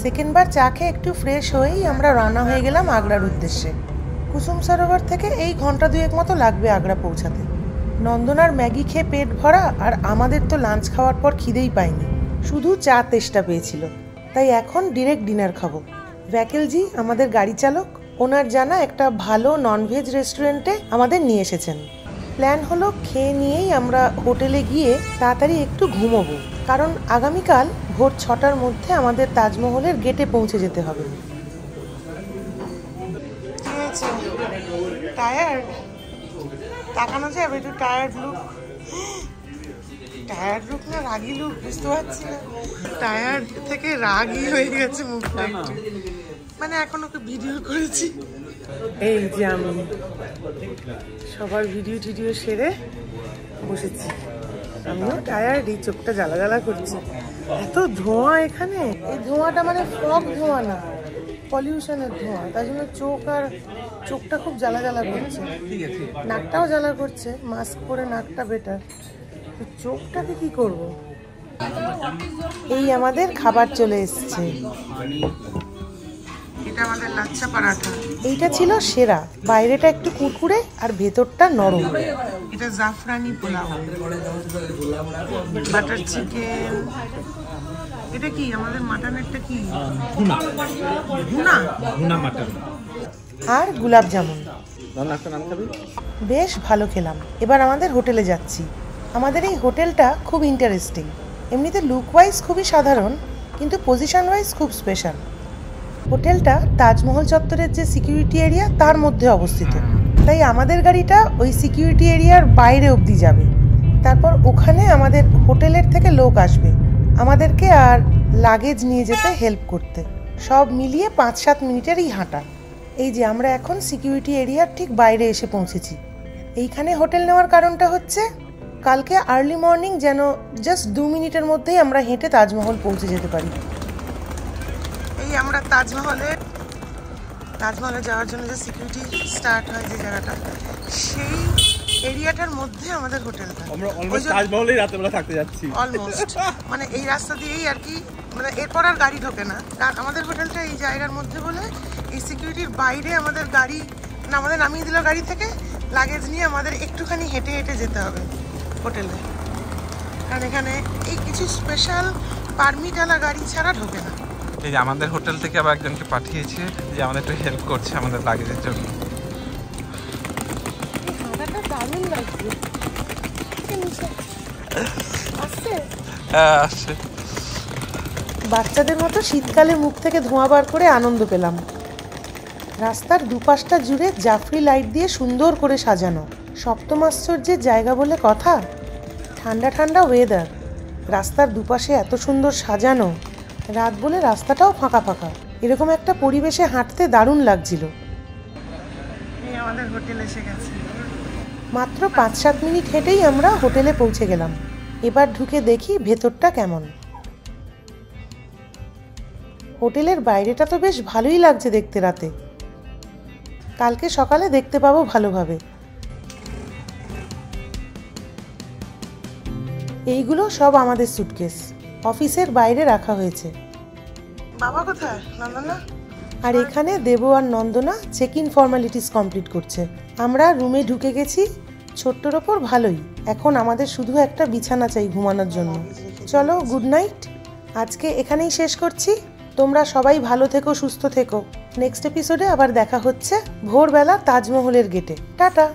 Second বার চা খেয়ে একটু ফ্রেশ হয়েই আমরা রওনা হয়ে গেলাম আগ্রার উদ্দেশ্যে। কুসুম সরোবর থেকে এই ঘন্টা দুয়েক মতো লাগবে আগ্রা পৌঁছাতে। নন্দনার ম্যাগি খেয়ে পেট ভরা, আর আমাদের তো লাঞ্চ খাওয়ার পর খিদেই পায়নি, শুধু চা তেষ্টা পেয়েছিল। তাই এখন ডিরেক্ট ডিনার খাবো। ভ্যাকেলজি আমাদের গাড়ি চালক, ওনার জানা একটা ভালো ননভেজ রেস্টুরেন্টে আমাদের নিয়ে এসেছেন। প্ল্যান হলো খেয়ে নিয়েই আমরা হোটেলে গিয়ে তাড়াতাড়ি একটু ঘুমোবো, কারণ আগামীকাল ভোর 6টার মধ্যে আমাদের তাজমহলের গেটে পৌঁছে যেতে হবে। টায়ার্ড তাকানো যাবে? একটু টায়ার্ড লুক, টায়ার্ড লুক না রাগি লুক বুঝতে পারছি না। টায়ার্ড থেকে রাগি হয়ে গেছে মুখটা একটু, মানে এখন ওকে ভিডিও করেছি। এই যে আমি সবার ভিডিও টিডিও সেরে বসেছি, আমিও টায়ার্ড, এই চোখটা জ্বালা জ্বালা করছে। এত ধোঁয়া এখানে, এই ধোঁয়াটা মানে ফগ ধোঁয়া না, পলিউশনের ধোঁয়া, তাই জন্য চোখটা খুব জ্বালা জ্বালা করছে, নাকটাও জ্বালা করছে। মাস্ক পরে নাকটা বেটার, চোখটাকে কি করব। এই আমাদের খাবার চলে এসছে, এটা আমাদের লাচ্ছা পরাঠা। এইটা ছিল সেরা, বাইরেটা একটু কুরকুরে আর ভেতরটা নরম। এটা জাফরানি পোলাও, বাটার চিকেন। এটা কি আমাদের মাটনেরটা কি? ভুনা মাটন। আর গোলাপ জামুন। বেশ ভালো খেলাম। এবার আমাদের হোটেলে যাচ্ছি। আমাদের এই হোটেলটা খুব ইন্টারেস্টিং। এমনিতে লুক ওয়াইজ খুবই সাধারণ, কিন্তু পজিশন ওয়াইজ খুব স্পেশাল। হোটেলটা তাজমহল চত্বরের যে সিকিউরিটি এরিয়া তার মধ্যে অবস্থিত, তাই আমাদের গাড়িটা ওই সিকিউরিটি এরিয়ার বাইরে অবধি যাবে। তারপর ওখানে আমাদের হোটেলের থেকে লোক আসবে আমাদেরকে আর লাগেজ নিয়ে যেতে হেল্প করতে। সব মিলিয়ে 5-7 মিনিটেরই হাঁটা। এই যে আমরা এখন সিকিউরিটি এরিয়ার ঠিক বাইরে এসে পৌঁছেছি। এইখানে হোটেল নেওয়ার কারণটা হচ্ছে কালকে আর্লি মর্নিং যেন জাস্ট 2 মিনিটের মধ্যেই আমরা হেঁটে তাজমহল পৌঁছে যেতে পারি। এই আমরা তাজমহলে যাওয়ার জন্য যে সিকিউরিটি স্টার্ট হয় যে জায়গাটা, সেই এরিয়াটার মধ্যে আমাদের হোটেলটা। আমরা অলমোস্ট তাজমহলেই রাতেবেলা থাকতে যাচ্ছি, অলমোস্ট মানে এই রাস্তা দিয়েই আর কি, মানে এরপর আর গাড়ি ঢোকে না। আমাদের হোটেলটা এই জায়গার মধ্যে বলে এই সিকিউরিটির বাইরে আমাদের গাড়ি আমাদের নামিয়ে দিল গাড়ি থেকে। লাগেজ নিয়ে আমাদের একটুখানি হেঁটে হেঁটে যেতে হবে হোটেলে, কারণ এখানে এই কিছু স্পেশাল পারমিটওয়ালা গাড়ি ছাড়া ঢোকে না। এই যে আমাদের হোটেল থেকে আবার একজনকে পাঠিয়েছে যে আমাদের একটু হেল্প করছে আমাদের লাগেজের জন্য। দারুণ লাগছে। বাচ্চাদের মতো শীতকালে মুখ থেকে ধোঁয়া বার করে আনন্দ পেলাম। রাস্তার দুপাশটা জুড়ে জাফরি লাইট দিয়ে সুন্দর করে সাজানো, সপ্তম আশ্চর্যের জায়গা বলে কথা। ঠান্ডা ঠান্ডা ওয়েদার, রাস্তার দুপাশে এত সুন্দর সাজানো, রাত বলে রাস্তাটাও ফাঁকা ফাঁকা। এরকম একটা পরিবেশে হাঁটতে দারুণ লাগছিল। আমাদের হোটেল এসে গেছে। মাত্র 5-7 মিনিট হেঁটেই আমরা হোটেলে পৌঁছে গেলাম। এবার ঢুকে দেখি ভেতরটা কেমন। হোটেলের বাইরেটা তো বেশ ভালোই লাগছে দেখতে। রাতে কালকে সকালে দেখতে পাবো ভালোভাবে। এইগুলো সব আমাদের সুটকেস, অফিসের বাইরে রাখা হয়েছে। বাবা কোথায়? নন্দনা। আর এখানে দেব আর Nandana check in formalities complete করছে। আমরা রুমে ঢুকে গেছি। ছোট্টর ওপর ভালোই। এখন আমাদের শুধু একটা বিছানা চাই ঘুমানোর জন্য। চলো, গুড নাইট। আজকে এখানেই শেষ করছি। তোমরা সবাই ভালো থেকো, সুস্থ থেকো। নেক্সট এপিসোডে আবার দেখা হচ্ছে ভোরবেলা তাজমহলের গেটে। টাটা।